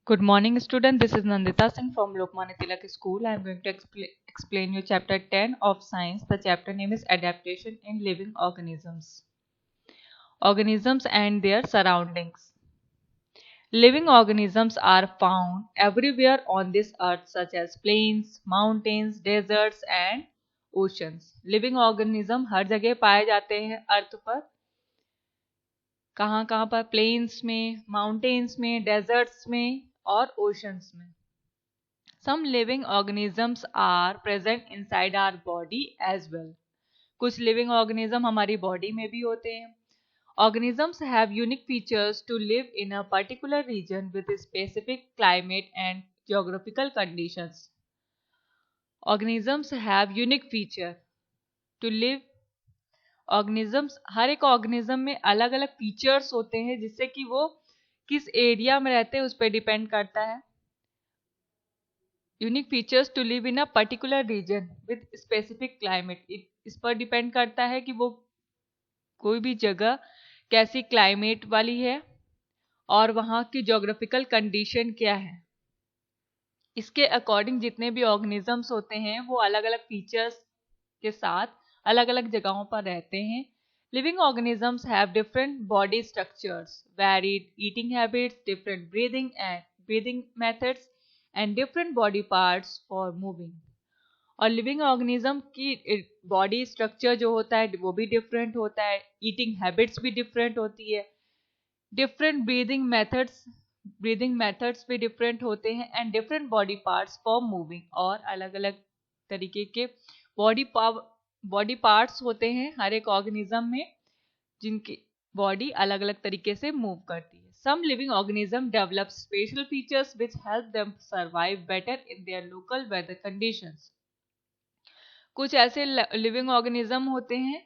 Good morning, student. This is Nandita Singh from Lokmanya Tilak School. I am going to explain you chapter 10 of science. The chapter name is Adaptation in Living Organisms. Organisms and their surroundings. Living organisms are found everywhere on this earth, such as plains, mountains, deserts and oceans. Living organism हर जगह पाए जाते हैं अर्थ पर. कहाँ कहाँ पर? Planes में, mountains में, डेजर्ट्स में और ओशंस में. Some living organisms are present inside our body as well. कुछ living organism हमारी body में भी होते हैं. Organisms have unique features to live in a particular region with specific climate and geographical conditions. Organisms have unique feature to live. Organisms, हर एक organism में अलग अलग features होते हैं जिससे कि वो किस एरिया में रहते हैं उस पर डिपेंड करता है. Unique features to live in a particular region with specific climate. इस पर डिपेंड करता है कि वो कोई भी जगह कैसी क्लाइमेट वाली है और वहाँ की जोग्राफिकल कंडीशन क्या है. इसके अकॉर्डिंग जितने भी ऑर्गेनिजम्स होते हैं वो अलग अलग फीचर्स के साथ अलग अलग जगहों पर रहते हैं. Living organisms have different body structures, varied eating habits, different breathing methods and different body parts for moving. और लिविंग ऑर्गेनिज्म की बॉडी स्ट्रक्चर जो होता है वो भी डिफरेंट होता है, ईटिंग हैबिट्स भी डिफरेंट होती है, डिफरेंट ब्रीदिंग मेथड्स भी डिफरेंट होते हैं and different body parts for moving. और अलग अलग तरीके के बॉडी पार्ट्स होते हैं हर एक ऑर्गेनिज्म में जिनकी बॉडी अलग अलग तरीके से मूव करती है. Some living organisms develop special features which help them survive better in their local weather conditions. कुछ ऐसे लिविंग ऑर्गेनिज्म होते हैं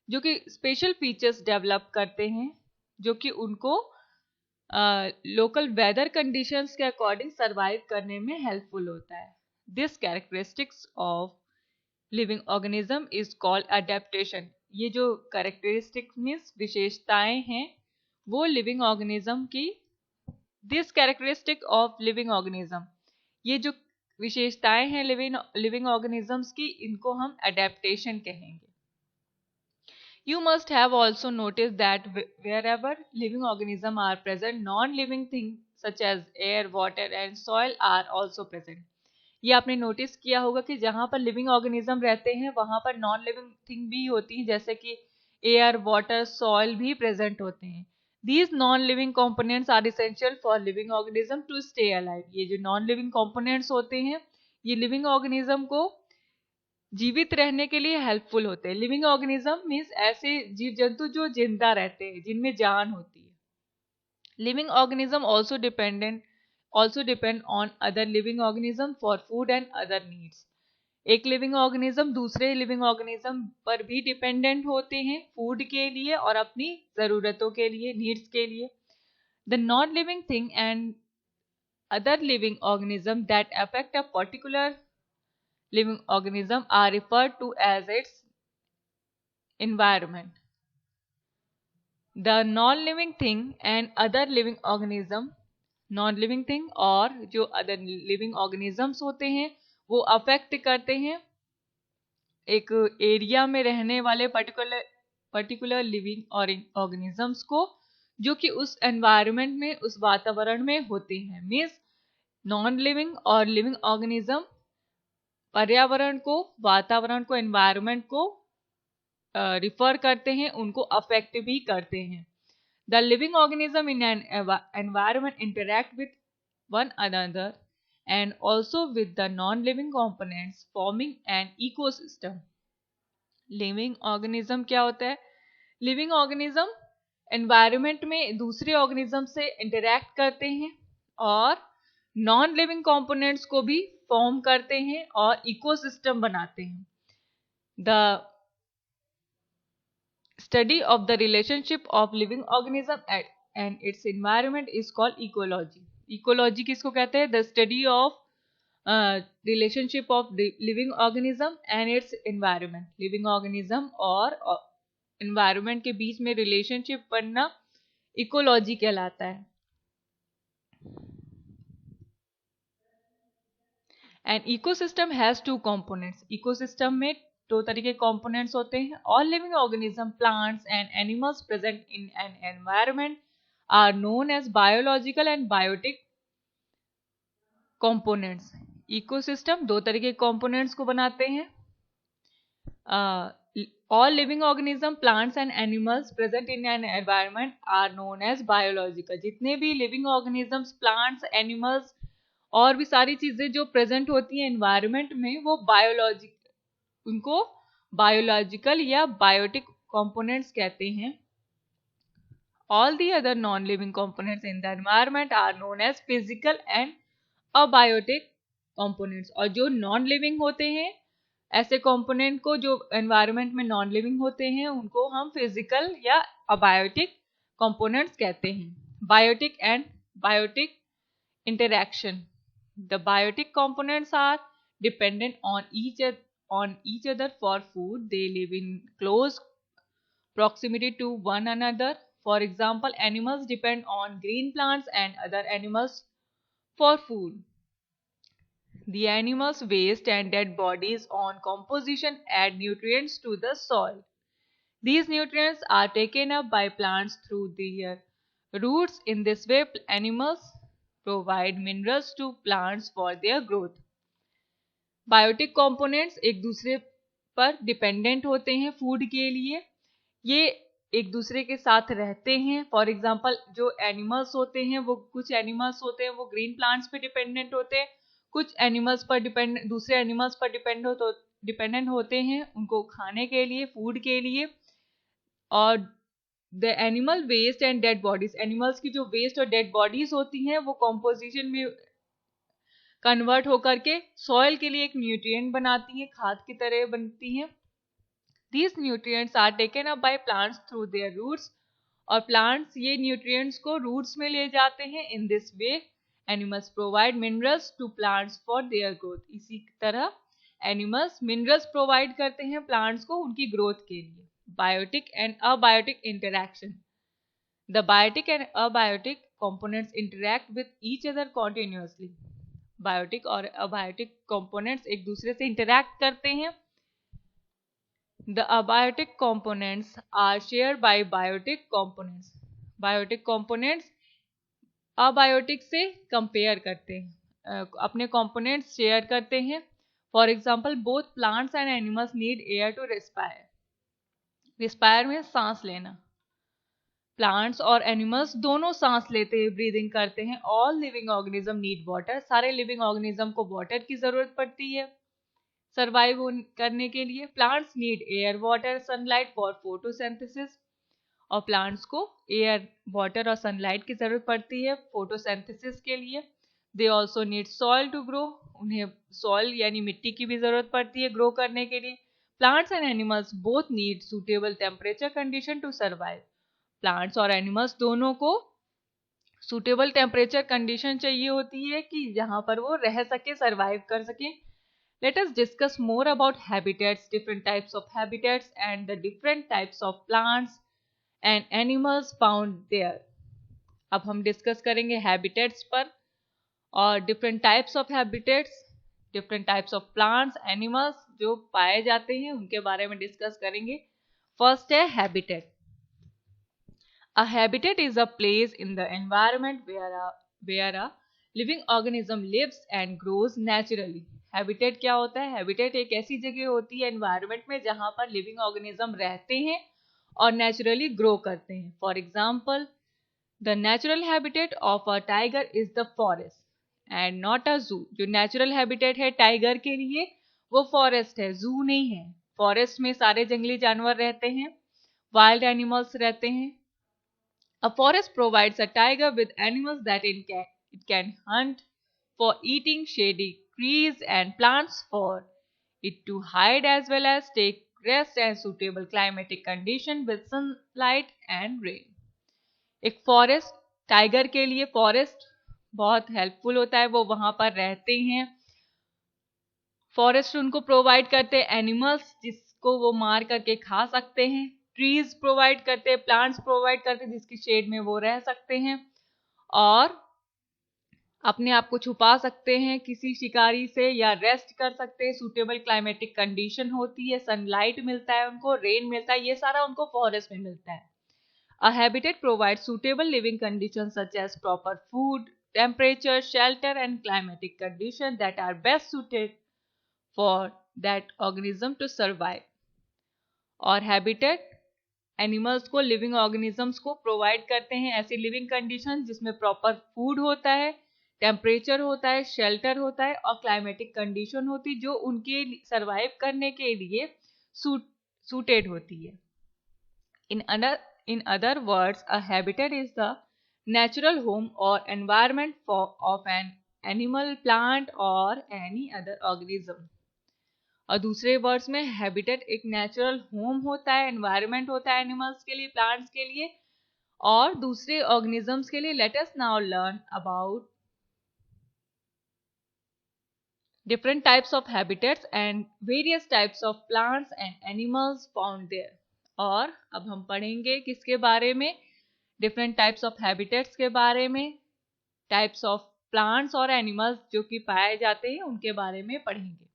जो कि स्पेशल फीचर्स डेवलप करते हैं जो कि उनको लोकल वेदर कंडीशंस के अकॉर्डिंग सरवाइव करने में हेल्पफुल होता है. This characteristics of living organism is called adaptation. ये जो कैरेक्टरिस्टिक्स मीन्स विशेषताएं हैं वो लिविंग ऑर्गेनिज्म की. This characteristic of living organism, ये जो विशेषताएं हैं लिविंग ऑर्गेनिजम्स की, इनको हम अडेप्टेशन कहेंगे. You must have also noticed that wherever living organisms are present, non-living things such as air, water and soil are also present. ये आपने नोटिस किया होगा कि जहाँ पर लिविंग ऑर्गेनिज्म रहते हैं वहाँ पर नॉन लिविंग थिंग भी होती हैं, जैसे कि एयर, वाटर, सॉइल भी प्रेजेंट होते हैं. These non-living components are essential for living organism to stay alive. ये जो नॉन लिविंग components होते हैं ये लिविंग ऑर्गेनिज्म को जीवित रहने के लिए हेल्पफुल होते हैं. लिविंग ऑर्गेनिज्म मीन्स ऐसे जीव जंतु जो जिंदा रहते हैं, जिनमें जान होती है. Living organism also depend on other living organism for food and other needs. एक लिविंग ऑर्गेनिज्म दूसरे लिविंग ऑर्गेनिज्म पर भी डिपेंडेंट होते हैं फूड के लिए और अपनी जरूरतों के लिए, नीड्स के लिए. The non living thing and other living organism that affect a particular living organism are referred to as its environment. The non-living thing and other living organism, non-living thing और जो other living organisms होते हैं वो affect करते हैं एक area में रहने वाले पर्टिकुलर लिविंग ऑर्गेनिजम्स को जो कि उस एनवायरनमेंट में, उस वातावरण में होते हैं. मीन्स नॉन लिविंग और लिविंग ऑर्गेनिज्म पर्यावरण को, वातावरण को, एनवायरनमेंट को रिफर करते हैं, उनको अफेक्ट भी करते हैं. The living organism in an environment interact with one another and also with the non living components forming an ecosystem. Living organism क्या होता है? लिविंग ऑर्गेनिज्म एनवायरनमेंट में दूसरे ऑर्गेनिज्म से इंटरैक्ट करते हैं और नॉन लिविंग कंपोनेंट्स को भी फॉर्म करते हैं और इकोसिस्टम बनाते हैं. The study of the relationship of living organism and its environment is called ecology. Ecology किसको कहते हैं? The study of relationship of living organism and its environment. Living organism और एनवायरनमेंट के बीच में रिलेशनशिप बनना इकोलॉजी कहलाता है. And ecosystem has two components, ecosystem में दो तरीके के कंपोनेंट्स होते हैं. All living organism, plants and animals present in an environment are known as biological and biotic components. Ecosystem दो तरीके के कंपोनेंट्स को बनाते हैं. All living organism, plants and animals present in an environment are known as biological. जितने भी living organisms, plants, animals और भी सारी चीजें जो प्रेजेंट होती हैं एनवायरनमेंट में वो उनको बायोलॉजिकल या बायोटिक कंपोनेंट्स कहते हैं. All the other non-living components in the environment are known as physical and abiotic components. और जो नॉन लिविंग होते हैं ऐसे कंपोनेंट को जो एनवायरनमेंट में नॉन लिविंग होते हैं उनको हम फिजिकल या अबायोटिक कंपोनेंट्स कहते हैं. Biotic and biotic interaction. The biotic components are dependent on each other for food. They live in close proximity to one another. For example, animals depend on green plants and other animals for food. The animals' waste and dead bodies on composition add nutrients to the soil. These nutrients are taken up by plants through their roots. In this way, animals provide minerals to plants for their growth. Biotic components एक दूसरे पर dependent होते हैं food के लिए. ये एक दूसरे के साथ रहते हैं. फॉर एग्जाम्पल जो एनिमल्स होते हैं वो कुछ एनिमल्स होते हैं वो ग्रीन प्लांट्स पे डिपेंडेंट होते हैं, कुछ एनिमल्स पर दूसरे एनिमल्स पर डिपेंडेंट होते हैं उनको खाने के लिए, फूड के लिए. और the animal waste and dead bodies, animals की जो वेस्ट और डेड बॉडीज होती हैं वो कॉम्पोजिशन में कन्वर्ट होकर के सॉइल के लिए एक न्यूट्रिएंट बनाती हैं, खाद की तरह बनती हैं. These nutrients are taken up by plants through their roots. और प्लांट्स ये न्यूट्रिएंट्स को रूट्स में ले जाते हैं. In this way, animals provide minerals to plants for their growth. इसी तरह एनिमल्स मिनरल्स प्रोवाइड करते हैं प्लांट्स को उनकी ग्रोथ के लिए. Biotic and abiotic interaction. The biotic and abiotic components interact with each other continuously. Biotic और abiotic components एक दूसरे से इंटरैक्ट करते हैं. The abiotic components are shared by biotic components. Biotic components abiotic से कंपेयर करते हैं, अपने components शेयर करते हैं. For example, both plants and animals need air to respire. Respire में सांस लेना. प्लांट्स और एनिमल्स दोनों सांस लेते हैं, ब्रीदिंग करते हैं. All living organism need water. सारे लिविंग ऑर्गेनिज्म को वाटर की जरूरत पड़ती है सर्वाइव करने के लिए. Plants need air, water, sunlight for photosynthesis. और प्लांट्स को एयर, वाटर और सनलाइट की जरूरत पड़ती है फोटोसिंथेसिस के लिए. They also need soil to grow. उन्हें सॉइल यानी मिट्टी की भी जरूरत पड़ती है ग्रो करने के लिए. Plants and animals both need suitable temperature condition to survive. Plants और एनिमल्स दोनों को सुटेबल टेम्परेचर कंडीशन चाहिए होती है कि जहां पर वो रह सके, सर्वाइव कर सके. Let us discuss more about habitats, different types of habitats and the different types of plants and animals found there. अब हम डिस्कस करेंगे हैबिटेट्स पर और different types of habitats, different types of plants, animals जो पाए जाते हैं उनके बारे में डिस्कस करेंगे. फर्स्ट है habitat. A habitat is a place in the environment where a living organism lives and grows naturally. Habitat क्या होता है? हैबिटेट एक ऐसी जगह होती है एनवायरनमेंट में जहां पर लिविंग ऑर्गेनिज्म रहते हैं और नेचुरली ग्रो करते हैं. For example, the natural habitat of a tiger is the forest and not a जू. जो नेचुरल हैबिटेट है टाइगर के लिए वो फॉरेस्ट है, जू नहीं है. फॉरेस्ट में सारे जंगली जानवर रहते हैं, वाइल्ड एनिमल्स रहते हैं. A forest provides a tiger with animals that it can hunt for eating, shady trees and plants for it to hide, as well as take rest and suitable climatic condition with sunlight and rain. एक forest, tiger के लिए forest बहुत helpful होता है, वो वहां पर रहते हैं. फॉरेस्ट उनको प्रोवाइड करते हैं एनिमल्स जिसको वो मार करके खा सकते हैं. ट्रीज प्रोवाइड करते हैं, प्लांट्स प्रोवाइड करते हैं जिसकी शेड में वो रह सकते हैं. और अपने आप को छुपा सकते हैं किसी शिकारी से या रेस्ट कर सकते हैं, सूटेबल क्लाइमेटिक कंडीशन होती है, सनलाइट मिलता है उनको, रेन मिलता है, ये सारा उनको फॉरेस्ट में मिलता है। A habitat provides suitable living conditions such as proper food, temperature, shelter, and climatic conditions that are best suited for that organism to survive. और हैबिटेट एनिमल्स को, लिविंग ऑर्गेनिजम्स को प्रोवाइड करते हैं ऐसी लिविंग कंडीशन जिसमें proper food होता है, temperature होता है, शेल्टर होता है और क्लाइमेटिक कंडीशन होती है जो उनके सर्वाइव करने के लिए सूटेड होती है। In other words, a habitat is the natural home or environment of an animal, plant or any other organism. और दूसरे वर्ड्स में हैबिटेट एक नेचुरल होम होता है, एनवायरनमेंट होता है एनिमल्स के लिए, प्लांट्स के लिए और दूसरे ऑर्गेनिजम्स के लिए। Let us now learn about different types of habitats and various types of plants and animals found there. और अब हम पढ़ेंगे किसके बारे में, डिफरेंट टाइप्स ऑफ हैबिटेट्स के बारे में, टाइप्स ऑफ प्लांट्स और एनिमल्स जो कि पाए जाते हैं उनके बारे में पढ़ेंगे।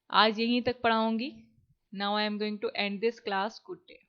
आज यहीं तक पढ़ाऊंगी। Now I am going to end this class. Good day.